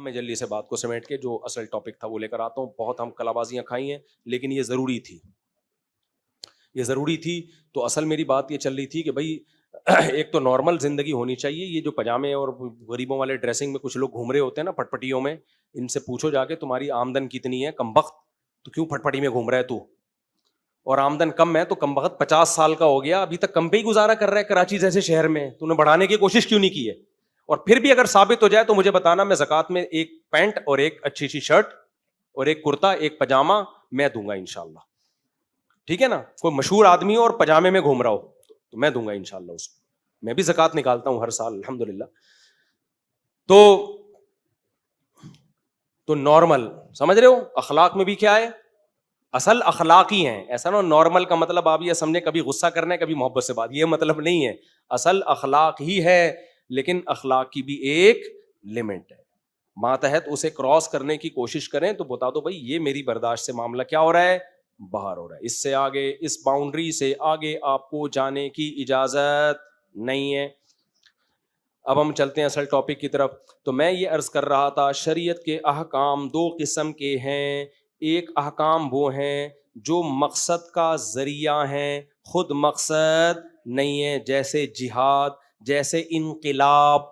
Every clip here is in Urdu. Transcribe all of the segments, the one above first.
میں جلدی سے بات کو سمیٹ کے جو اصل ٹاپک تھا وہ لے کر آتا ہوں. بہت ہم کلابازیاں کھائی ہیں لیکن یہ ضروری تھی, یہ ضروری تھی. تو اصل میری بات یہ چل رہی تھی کہ بھائی ایک تو نارمل زندگی ہونی چاہیے. یہ جو پجامے اور غریبوں والے ڈریسنگ میں کچھ لوگ گھوم رہے ہوتے ہیں نا پٹ پٹیوں میں, ان سے پوچھو جا کے تمہاری آمدن کتنی ہے کمبخت, تو کیوں پٹ پٹی میں گھوم رہا ہے تو, اور آمدن کم ہے تو کمبخت 50 سال کا ہو گیا ابھی تک کم پہ ہی گزارا کر رہا ہے کراچی جیسے شہر میں, تو نے بڑھانے کی کوشش کیوں نہیں کی ہے؟ اور پھر بھی اگر ثابت ہو جائے تو مجھے بتانا, میں زکوٰۃ میں ایک پینٹ اور ایک اچھی سی شرٹ اور ایک کرتا ایک پجامہ میں دوں گا انشاءاللہ. ٹھیک ہے نا, کوئی مشہور آدمی ہو اور پجامے میں گھوم رہا ہو تو میں دوں گا انشاءاللہ اس کو. میں بھی زکوٰۃ نکالتا ہوں ہر سال الحمدللہ. تو نارمل سمجھ رہے ہو, اخلاق میں بھی کیا ہے, اصل اخلاقی ہیں. ایسا نا نارمل کا مطلب آپ یہ سمجھے کبھی غصہ کرنا ہے کبھی محبت سے بات, یہ مطلب نہیں ہے. اصل اخلاق ہی ہے لیکن اخلاق کی بھی ایک لمٹ ہے, ماتحت اسے کراس کرنے کی کوشش کریں تو بتا دو بھائی یہ میری برداشت سے معاملہ کیا ہو رہا ہے, باہر ہو رہا ہے. اس سے آگے, اس باؤنڈری سے آگے آپ کو جانے کی اجازت نہیں ہے. اب ہم چلتے ہیں اصل ٹاپک کی طرف. تو میں یہ عرض کر رہا تھا شریعت کے احکام دو قسم کے ہیں. ایک احکام وہ ہیں جو مقصد کا ذریعہ ہیں, خود مقصد نہیں ہے, جیسے جہاد, جیسے انقلاب.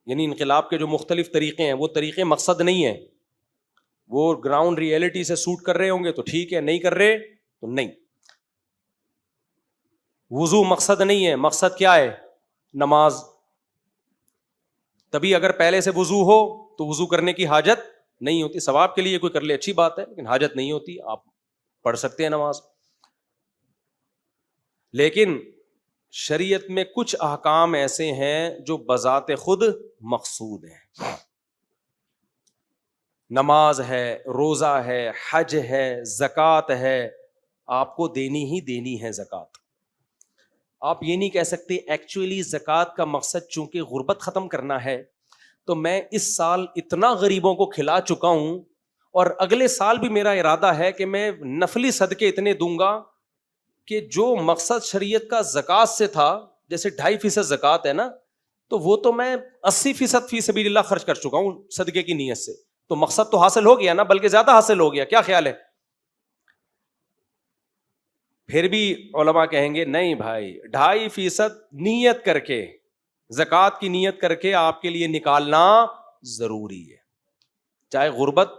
یعنی انقلاب کے جو مختلف طریقے ہیں وہ طریقے مقصد نہیں ہیں, وہ گراؤنڈ ریئلٹی سے سوٹ کر رہے ہوں گے تو ٹھیک ہے, نہیں کر رہے تو نہیں. وضو مقصد نہیں ہے, مقصد کیا ہے, نماز. تبھی اگر پہلے سے وضو ہو تو وضو کرنے کی حاجت نہیں ہوتی. ثواب کے لیے کوئی کر لے اچھی بات ہے لیکن حاجت نہیں ہوتی, آپ پڑھ سکتے ہیں نماز. لیکن شریعت میں کچھ احکام ایسے ہیں جو بذات خود مقصود ہیں. نماز ہے, روزہ ہے, حج ہے, زکوٰۃ ہے, آپ کو دینی ہی دینی ہے زکوٰۃ. آپ یہ نہیں کہہ سکتے ایکچولی زکوٰۃ کا مقصد چونکہ غربت ختم کرنا ہے تو میں اس سال اتنا غریبوں کو کھلا چکا ہوں اور اگلے سال بھی میرا ارادہ ہے کہ میں نفلی صدقے اتنے دوں گا کہ جو مقصد شریعت کا زکوٰۃ سے تھا, جیسے 2.5% زکوٰۃ ہے نا, تو وہ تو میں 80% فی سبیل اللہ خرچ کر چکا ہوں صدقے کی نیت سے. تو مقصد تو حاصل ہو گیا نا, بلکہ زیادہ حاصل ہو گیا. کیا خیال ہے؟ پھر بھی علماء کہیں گے نہیں بھائی 2.5% نیت کر کے, زکوٰۃ کی نیت کر کے آپ کے لیے نکالنا ضروری ہے. چاہے غربت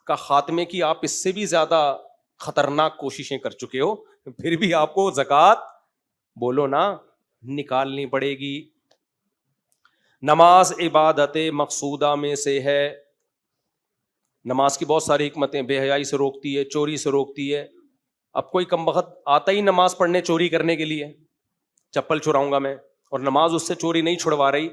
کا خاتمے کی آپ اس سے بھی زیادہ خطرناک کوششیں کر چکے ہو, پھر بھی آپ کو زکوٰۃ بولو نا نکالنی پڑے گی. نماز عبادت مقصودہ میں سے ہے. نماز کی بہت ساری حکمتیں, بے حیائی سے روکتی ہے, چوری سے روکتی ہے. اب کوئی کم وقت آتا ہی نماز پڑھنے چوری کرنے کے لیے, چپل چراؤں گا میں, اور نماز اس سے چوری نہیں چھڑوا رہی,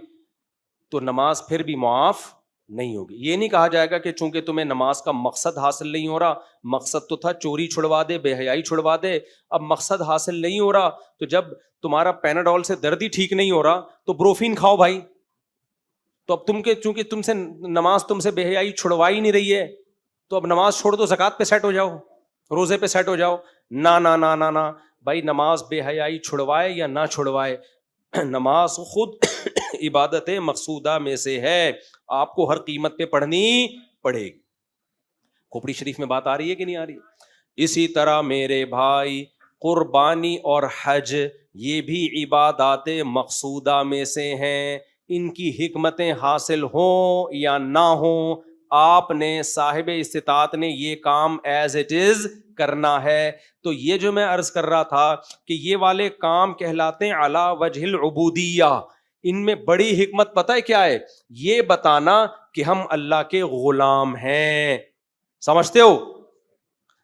تو نماز پھر بھی معاف نہیں ہوگی. یہ نہیں کہا جائے گا کہ چونکہ تمہیں نماز کا مقصد حاصل نہیں ہو رہا, مقصد تو تھا چوری چھڑوا دے, بے حیائی چھڑوا دے, اب مقصد حاصل نہیں ہو رہا تو جب تمہارا پیناڈول سے درد ہی ٹھیک نہیں ہو رہا تو بروفین کھاؤ بھائی. تو اب تم کے چونکہ تم سے نماز تم سے بے حیائی چھڑوا ہی نہیں رہی ہے تو اب نماز چھوڑ دو, زکوٰۃ پہ سیٹ ہو جاؤ, روزے پہ سیٹ ہو جاؤ. نا نا نا نا نا بھائی, نماز بے حیائی چھڑوائے یا نہ چھڑوائے, نماز خود عبادت مقصودہ میں سے ہے, آپ کو ہر قیمت پہ پڑھنی پڑے گی. کھوپڑی شریف میں بات آ رہی ہے کہ نہیں آ رہی؟ اسی طرح میرے بھائی قربانی اور حج یہ بھی عبادات مقصودہ میں سے ہیں. ان کی حکمتیں حاصل ہوں یا نہ ہوں, آپ نے صاحب استطاعت نے یہ کام ایز اٹ از کرنا ہے. تو یہ جو میں عرض کر رہا تھا کہ یہ والے کام کہلاتے ہیں علی وجہ العبودیہ, ان میں بڑی حکمت پتہ ہے کیا ہے؟ یہ بتانا کہ ہم اللہ کے غلام ہیں. سمجھتے ہو؟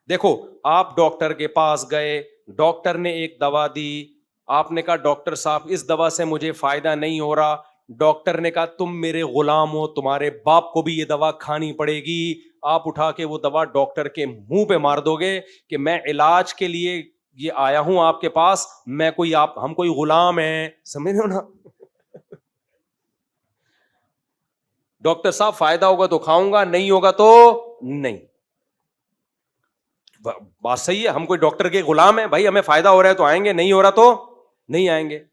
دیکھو آپ ڈاکٹر کے پاس گئے, ڈاکٹر نے ایک دوا دی, آپ نے کہا ڈاکٹر صاحب اس دوا سے مجھے فائدہ نہیں ہو رہا. ڈاکٹر نے کہا تم میرے غلام ہو, تمہارے باپ کو بھی یہ دوا کھانی پڑے گی. آپ اٹھا کے وہ دوا ڈاکٹر کے منہ پہ مار دو گے کہ میں علاج کے لیے یہ آیا ہوں آپ کے پاس, میں کوئی ہم کوئی غلام ہیں. سمجھ رہے ہو نا؟ ڈاکٹر صاحب فائدہ ہوگا تو کھاؤں گا, نہیں ہوگا تو نہیں. بات صحیح ہے, ہم کوئی ڈاکٹر کے غلام ہیں بھائی, ہمیں فائدہ ہو رہا ہے تو آئیں گے, نہیں ہو رہا تو نہیں آئیں گے.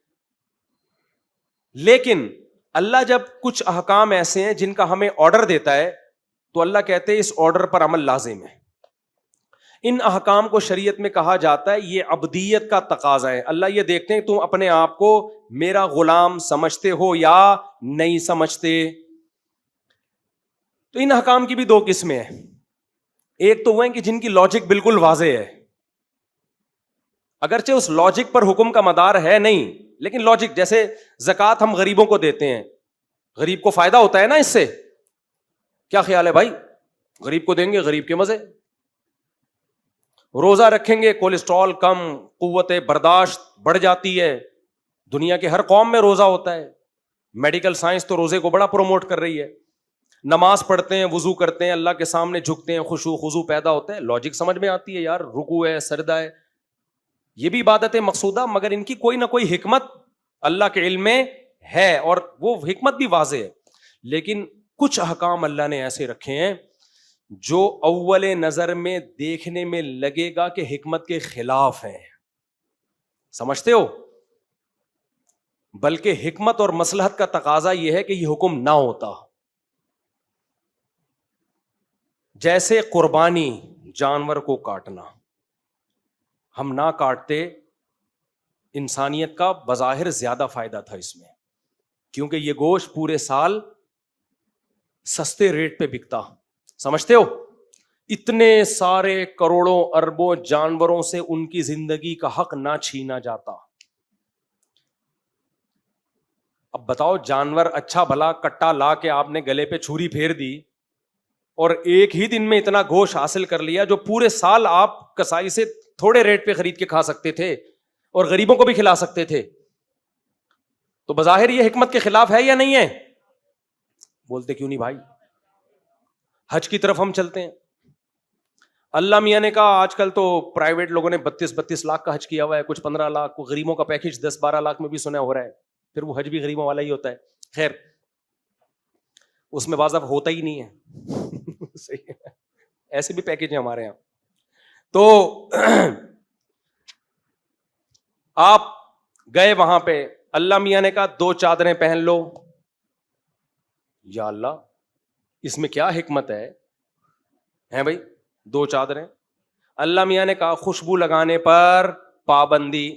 لیکن اللہ جب کچھ احکام ایسے ہیں جن کا ہمیں آرڈر دیتا ہے تو اللہ کہتے ہیں اس آرڈر پر عمل لازم ہے. ان احکام کو شریعت میں کہا جاتا ہے یہ عبدیت کا تقاضا ہے. اللہ یہ دیکھتے ہیں تم اپنے آپ کو میرا غلام سمجھتے ہو یا نہیں سمجھتے. تو ان احکام کی بھی دو قسمیں ہیں. ایک تو وہ ہیں کہ جن کی لاجک بالکل واضح ہے, اگرچہ اس لاجک پر حکم کا مدار ہے نہیں, لیکن لاجک, جیسے زکوٰۃ ہم غریبوں کو دیتے ہیں, غریب کو فائدہ ہوتا ہے نا اس سے. کیا خیال ہے بھائی؟ غریب کو دیں گے, غریب کے مزے. روزہ رکھیں گے, کولیسٹرول کم, قوت برداشت بڑھ جاتی ہے. دنیا کے ہر قوم میں روزہ ہوتا ہے, میڈیکل سائنس تو روزے کو بڑا پروموٹ کر رہی ہے. نماز پڑھتے ہیں, وضو کرتے ہیں, اللہ کے سامنے جھکتے ہیں, خشوع خضوع پیدا ہوتا ہے. لاجک سمجھ میں آتی ہے یار, رکوع ہے, سجدہ ہے, یہ بھی عبادت مقصودہ, مگر ان کی کوئی نہ کوئی حکمت اللہ کے علم میں ہے, اور وہ حکمت بھی واضح ہے. لیکن کچھ احکام اللہ نے ایسے رکھے ہیں جو اول نظر میں دیکھنے میں لگے گا کہ حکمت کے خلاف ہیں, سمجھتے ہو, بلکہ حکمت اور مصلحت کا تقاضا یہ ہے کہ یہ حکم نہ ہوتا. جیسے قربانی, جانور کو کاٹنا, ہم نہ کاٹتے, انسانیت کا بظاہر زیادہ فائدہ تھا اس میں, کیونکہ یہ گوشت پورے سال سستے ریٹ پہ بکتا. سمجھتے ہو, اتنے سارے کروڑوں اربوں جانوروں سے ان کی زندگی کا حق نہ چھینا جاتا. اب بتاؤ, جانور اچھا بھلا کٹا لا کے آپ نے گلے پہ چھری پھیر دی اور ایک ہی دن میں اتنا گوشت حاصل کر لیا جو پورے سال آپ کسائی سے تھوڑے ریٹ پہ خرید کے کھا سکتے تھے اور غریبوں کو بھی کھلا سکتے تھے. تو بظاہر یہ حکمت کے خلاف ہے یا نہیں ہے؟ بولتے کیوں نہیں بھائی؟ حج کی طرف ہم چلتے ہیں, اللہ میاں نے کہا آج کل تو پرائیویٹ لوگوں نے 32 لاکھ کا حج کیا ہوا ہے, کچھ 15 لاکھ, کو غریبوں کا پیکج 10-12 لاکھ میں بھی سنا ہو رہا ہے. پھر وہ حج بھی غریبوں والا ہی ہوتا ہے. خیر, اس میں بعض ہوتا ہی نہیں ہے. ایسے بھی پیکج ہیں ہمارے یہاں. تو آپ گئے وہاں پہ, اللہ میاں نے کہا 2 چادریں پہن لو. یا اللہ, اس میں کیا حکمت ہے بھائی؟ 2 چادریں. اللہ میاں نے کہا خوشبو لگانے پر پابندی.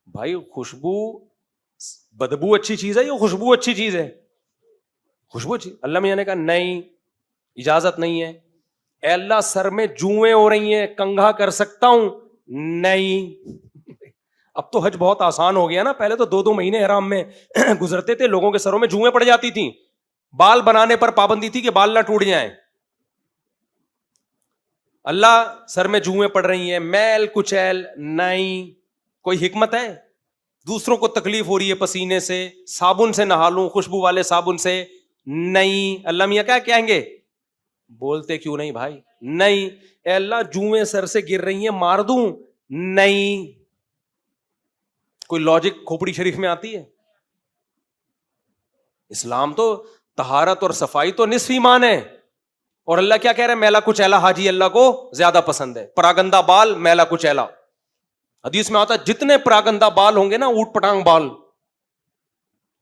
بھائی خوشبو, بدبو اچھی چیز ہے یا خوشبو اچھی چیز ہے؟ خوشبو اچھی. اللہ میاں نے کہا نہیں, اجازت نہیں ہے. اے اللہ, سر میں جوئیں ہو رہی ہیں, کنگھا کر سکتا ہوں؟ نہیں. اب تو حج بہت آسان ہو گیا نا, پہلے تو 2 مہینے احرام میں گزرتے تھے, لوگوں کے سروں میں جوئیں پڑ جاتی تھیں. بال بنانے پر پابندی تھی کہ بال نہ ٹوٹ جائیں. اللہ, سر میں جوئیں پڑ رہی ہیں, میل کچیل نہیں. کوئی حکمت ہے؟ دوسروں کو تکلیف ہو رہی ہے پسینے سے, صابن سے نہا لوں, خوشبو والے صابن سے, نہیں. اللہ میاں کیا کہیں گے؟ بولتے کیوں نہیں بھائی؟ نہیں. اے اللہ, جوئیں سر سے گر رہی ہیں, مار دوں؟ نہیں. کوئی لاجک کھوپڑی شریف میں آتی ہے؟ اسلام تو طہارت اور صفائی تو نصف ایمان ہے. اور اللہ کیا کہہ رہے ہیں؟ میلا کچیلا حاجی اللہ کو زیادہ پسند ہے. پراگندہ بال, میلا کچیلا. حدیث میں آتا ہے جتنے پراگندہ بال ہوں گے نا, اوٹ پٹانگ بال.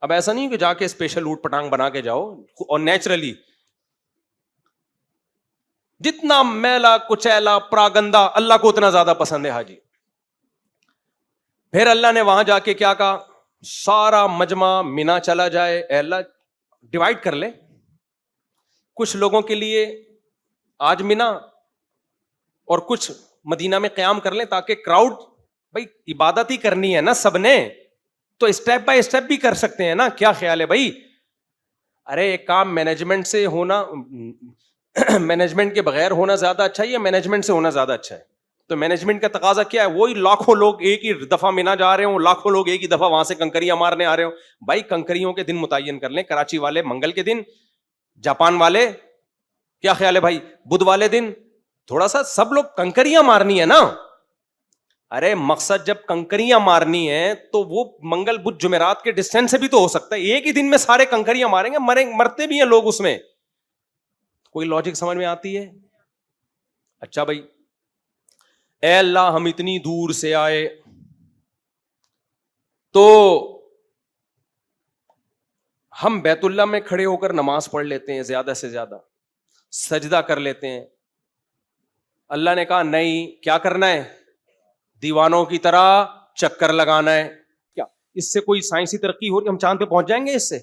اب ایسا نہیں کہ جا کے اسپیشل اوٹ پٹانگ بنا کے جاؤ, اور نیچرلی جتنا میلا کچیلا پراگندہ اللہ کو اتنا زیادہ پسند ہے حاجی. پھر اللہ نے وہاں جا کے کیا کہا؟ سارا مجمع مینا چلا جائے. اے اللہ, ڈیوائڈ کر لے, کچھ لوگوں کے لیے آج مینا اور کچھ مدینہ میں قیام کر لیں, تاکہ کراؤڈ, بھائی عبادت ہی کرنی ہے نا سب نے, تو اسٹیپ بائی اسٹیپ بھی کر سکتے ہیں نا. کیا خیال ہے بھائی؟ ارے ایک کام مینجمنٹ سے ہونا, مینجمنٹ کے بغیر ہونا زیادہ اچھا ہے یا مینجمنٹ سے ہونا زیادہ اچھا ہے؟ تو مینجمنٹ کا تقاضا کیا ہے؟ وہی لاکھوں لوگ ایک ہی دفعہ مینا جا رہے ہوں, لاکھوں لوگ ایک ہی دفعہ وہاں سے کنکریاں مارنے آ رہے ہوں. بھائی کنکریوں کے دن متعین کر لیں, کراچی والے منگل کے دن, جاپان والے, کیا خیال ہے بھائی, بدھ والے دن. تھوڑا سا سب لوگ کنکریاں مارنی ہے نا. ارے مقصد جب کنکریاں مارنی ہے تو وہ منگل بدھ جمعرات کے ڈسٹینس سے بھی تو ہو سکتا ہے. ایک ہی دن میں سارے کنکریاں ماریں گے, مرتے بھی ہیں لوگ اس میں. کوئی لاجک سمجھ میں آتی ہے؟ اچھا بھائی, اے اللہ ہم اتنی دور سے آئے, تو ہم بیت اللہ میں کھڑے ہو کر نماز پڑھ لیتے ہیں زیادہ سے زیادہ, سجدہ کر لیتے ہیں. اللہ نے کہا نہیں, کیا کرنا ہے؟ دیوانوں کی طرح چکر لگانا ہے. کیا اس سے کوئی سائنسی ترقی ہو رہی؟ ہم چاند پہ پہنچ جائیں گے اس سے؟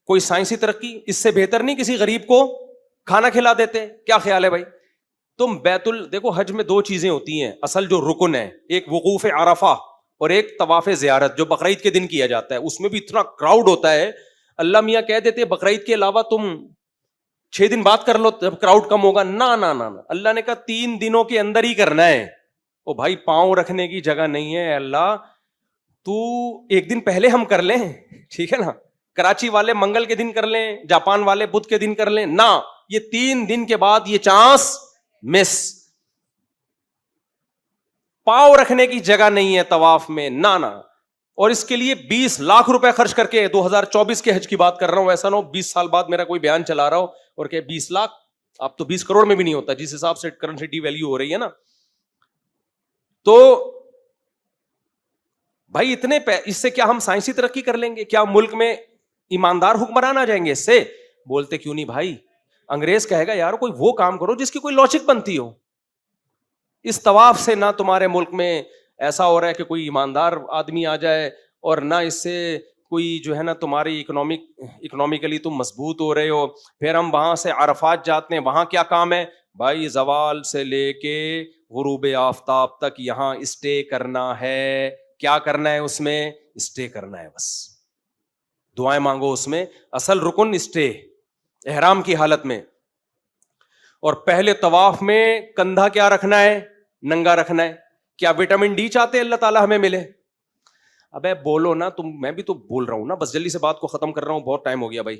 کوئی سائنسی ترقی اس سے بہتر نہیں کسی غریب کو کھانا کھلا دیتے. کیا خیال ہے بھائی؟ تم دیکھو حج میں دو چیزیں ہوتی ہیں اصل جو رکن ہے, ایک وقوف عرفہ اور ایک طواف زیارت جو بقرعید کے دن کیا جاتا ہے. اس میں بھی اتنا کراؤڈ ہوتا ہے, اللہ میاں کہہ دیتے بقرعید کے علاوہ تم 6 دن بعد کر لو جب کراؤڈ کم ہوگا. نا نا نا, اللہ نے کہا 3 دنوں کے اندر ہی کرنا ہے. او بھائی پاؤں رکھنے کی جگہ نہیں ہے, اللہ تو 1 دن پہلے ہم کر لیں, ٹھیک ہے نا. کراچی والے منگل کے دن کر لیں, جاپان والے بدھ کے دن کر لیں, نہ, یہ 3 دن کے بعد یہ چانس مس. پاؤں رکھنے کی جگہ نہیں ہے طواف میں, نہ. اور اس کے لیے 20 لاکھ روپے خرچ کر کے 2024 کے حج کی بات کر رہا ہوں, ایسا نہ ہو 20 سال بعد میرا کوئی بیان چلا رہا ہو اور کہ 20 لاکھ اب تو 20 کروڑ میں بھی نہیں ہوتا جس حساب سے کرنسی ویلیو ہو رہی ہے نا. تو بھائی اتنے اس سے کیا ہم سائنسی ترقی کر لیں گے؟ کیا ملک میں ایماندار حکمران آ جائیں گے اس سے؟ بولتے کیوں نہیں بھائی, انگریز کہے گا یار کوئی وہ کام کرو جس کی کوئی لاجک بنتی ہو. اس طواف سے نہ تمہارے ملک میں ایسا ہو رہا ہے کہ کوئی ایماندار آدمی آ جائے, اور نہ اس سے کوئی جو ہے نا تمہاری اکنامکلی تم مضبوط ہو رہے ہو. پھر ہم وہاں سے عرفات جاتے ہیں, وہاں کیا کام ہے بھائی؟ زوال سے لے کے غروب آفتاب تک یہاں اسٹے کرنا ہے. کیا کرنا ہے اس میں؟ اسٹے کرنا ہے, بس دعائیں مانگو اس میں. اصل رکن اسٹے احرام کی حالت میں. اور پہلے طواف میں کندھا کیا رکھنا ہے؟ ننگا رکھنا ہے. کیا وٹامن ڈی چاہتے اللہ تعالیٰ ہمیں ملے؟ ابے بولو نا تم, میں بھی تو بول رہا ہوں نا, بس جلدی سے بات کو ختم کر رہا ہوں, بہت ٹائم ہو گیا بھائی.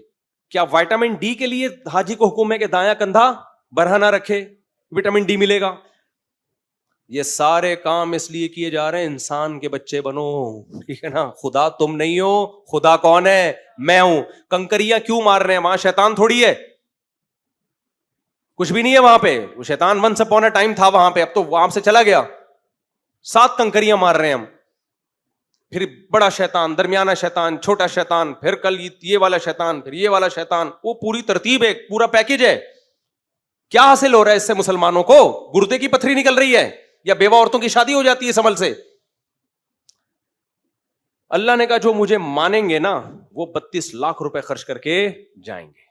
کیا وٹامن ڈی کے لیے حاجی کو حکم ہے کہ دایاں کندھا برہنہ رکھے, وٹامن ڈی ملے گا؟ یہ سارے کام اس لیے کیے جا رہے ہیں انسان کے بچے بنو, ٹھیک ہے نا. خدا تم نہیں ہو, خدا کون ہے؟ میں ہوں. کنکریاں کیوں مار رہے ہیں؟ وہاں شیطان تھوڑی ہے, کچھ بھی نہیں ہے وہاں پہ. وہ شیطان ونس اپون اے ٹائم تھا وہاں پہ, اب تو وہاں سے چلا گیا. 7 کنکریاں مار رہے ہیں ہم, پھر بڑا شیطان, درمیانہ شیطان, چھوٹا شیطان, پھر کل یہ والا شیطان, پھر یہ والا شیطان. وہ پوری ترتیب ہے, پورا پیکج ہے. کیا حاصل ہو رہا ہے اس سے مسلمانوں کو؟ گردے کی پتھری نکل رہی ہے یا بیوہ عورتوں کی شادی ہو جاتی ہے اس عمل سے. اللہ نے کہا جو مجھے مانیں گے نا وہ 32 لاکھ روپے خرچ کر کے جائیں گے.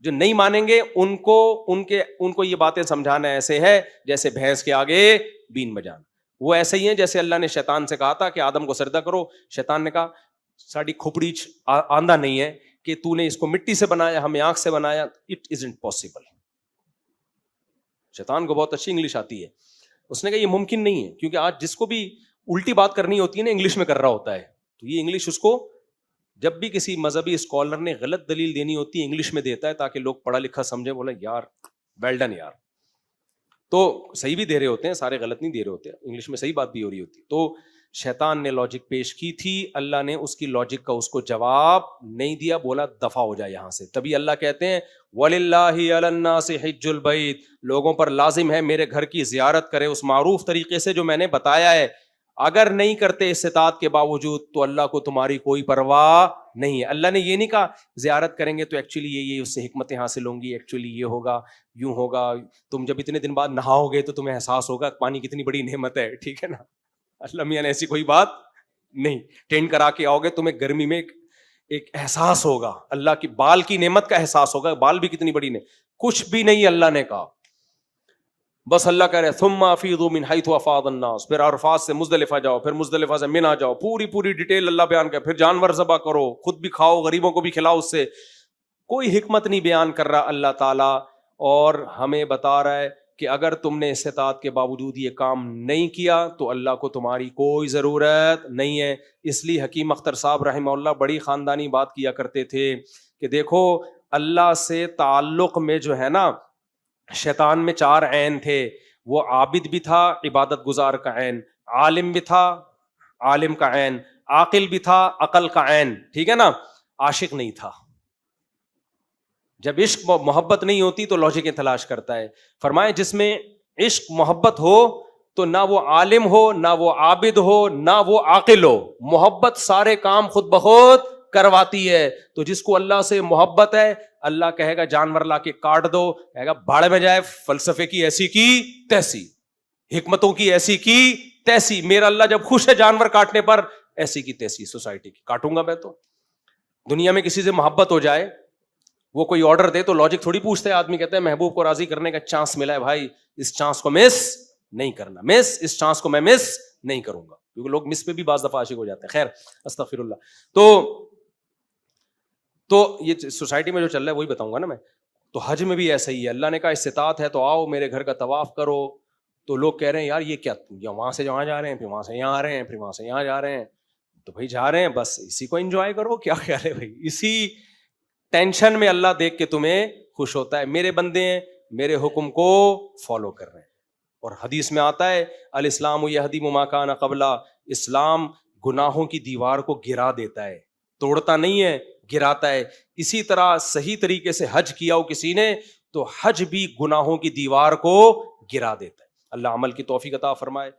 جو نہیں مانیں گے ان کو یہ باتیں سمجھانا ایسے ہے جیسے بھینس کے آگے بین بجانا. وہ ایسے ہی ہیں جیسے اللہ نے شیطان سے کہا تھا کہ آدم کو سجدہ کرو. شیطان نے کہا ساڑی کھوپڑی آندہ نہیں ہے کہ تو نے اس کو مٹی سے بنایا, ہمیں آنکھ سے بنایا. It isn't possible. شیطان کو بہت اچھی انگلش آتی ہے. اس نے کہا یہ ممکن نہیں ہے, کیونکہ آج جس کو بھی الٹی بات کرنی ہوتی ہے نا انگلش میں کر رہا ہوتا ہے. تو یہ انگلش اس کو جب بھی کسی مذہبی اسکالر نے غلط دلیل دینی ہوتی ہے انگلش میں دیتا ہے تاکہ لوگ پڑھا لکھا سمجھے, بولے یار ویل ڈن یار. تو صحیح بھی دے رہے ہوتے ہیں, سارے غلط نہیں دے رہے ہوتے, انگلش میں صحیح بات بھی ہو رہی ہوتی. تو شیطان نے لاجک پیش کی تھی, اللہ نے اس کی لاجک کا اس کو جواب نہیں دیا, بولا دفع ہو جائے یہاں سے. تبھی اللہ کہتے ہیں وَلِلَّهِ عَلَى النَّاسِ حِجُّ الْبَيْتِ, لوگوں پر لازم ہے میرے گھر کی زیارت کرے اس معروف طریقے سے جو میں نے بتایا ہے. اگر نہیں کرتے استطاعت کے باوجود تو اللہ کو تمہاری کوئی پرواہ نہیں ہے. اللہ نے یہ نہیں کہا زیارت کریں گے تو ایکچولی یہ اس سے حکمتیں حاصل ہوں گی, ایکچولی یہ ہوگا, یوں ہوگا, تم جب اتنے دن بعد نہاؤ گے تو تمہیں احساس ہوگا پانی کتنی بڑی نعمت ہے, ٹھیک ہے نا. اللہ میاں نے ایسی کوئی بات نہیں. ٹینٹ کرا کے آؤ گے تمہیں گرمی میں ایک احساس ہوگا, اللہ کی بال کی نعمت کا احساس ہوگا, بال بھی کتنی بڑی نعمت. کچھ بھی نہیں اللہ نے کہا, بس اللہ کہہ رہے ثم افیضوا من حیث افاض الناس, پھر عرفات سے مزدلفہ جاؤ, پھر مزدلفہ سے منی جاؤ, پوری ڈیٹیل اللہ بیان کر, پھر جانور ذبح کرو, خود بھی کھاؤ, غریبوں کو بھی کھلاؤ. اس سے کوئی حکمت نہیں بیان کر رہا اللہ تعالیٰ, اور ہمیں بتا رہا ہے کہ اگر تم نے استطاعت کے باوجود یہ کام نہیں کیا تو اللہ کو تمہاری کوئی ضرورت نہیں ہے. اس لیے حکیم اختر صاحب رحمہ اللہ بڑی خاندانی بات کیا کرتے تھے کہ دیکھو اللہ سے تعلق میں جو ہے نا شیطان میں 4 عین تھے. وہ عابد بھی تھا, عبادت گزار کا عین, عالم بھی تھا, عالم کا عین, عاقل بھی تھا, عقل کا عین, ٹھیک ہے نا. عاشق نہیں تھا. جب عشق محبت نہیں ہوتی تو لاجکیں تلاش کرتا ہے. فرمائے جس میں عشق محبت ہو تو نہ وہ عالم ہو, نہ وہ عابد ہو, نہ وہ عاقل ہو. محبت سارے کام خود بخود کرواتی ہے. تو جس کو اللہ سے محبت ہے اللہ کہے گا جانور لا کے کاٹ دو, کہے گا بھاڑ میں جائے, فلسفے کی ایسی کی تیسی, حکمتوں کی ایسی کی تیسی, میرا اللہ جب خوش ہے جانور کاٹنے پر ایسی کی تیسی سوسائٹی کی کاٹوں گا میں. تو دنیا میں کسی سے محبت ہو جائے, وہ کوئی آرڈر دے تو لاجک تھوڑی پوچھتے ہیں, آدمی کہتا ہے محبوب کو راضی کرنے کا چانس ملا ہے بھائی, اس چانس کو مس نہیں کرنا, اس چانس کو میں مس نہیں کروں گا, کیونکہ لوگ مس پہ بھی بعض دفعہ عاشق ہو جاتے ہیں. خیر استغفر اللہ. تو یہ سوسائٹی میں جو چل رہا ہے وہی بتاؤں گا نا میں. تو حج میں بھی ایسا ہی ہے, اللہ نے کہا استطاعت ہے تو آؤ میرے گھر کا طواف کرو. تو لوگ کہہ رہے ہیں یار یہ کیا, وہاں سے وہاں جا رہے ہیں, پھر وہاں سے یہاں آ رہے ہیں, پھر وہاں سے یہاں جا رہے ہیں. تو بھائی جا رہے ہیں بس اسی کو انجوائے کرو, کیا خیال ہے بھائی, اسی ٹینشن میں اللہ دیکھ کے تمہیں خوش ہوتا ہے. میرے بندے ہیں, میرے حکم کو فالو کر رہے ہیں. اور حدیث میں آتا ہے الاسلام یہدم ما کان قبلہ, اسلام گناہوں کی دیوار کو گرا دیتا ہے, توڑتا نہیں ہے, گراتا ہے. اسی طرح صحیح طریقے سے حج کیا ہو کسی نے تو حج بھی گناہوں کی دیوار کو گرا دیتا ہے. اللہ عمل کی توفیق عطا فرمائے.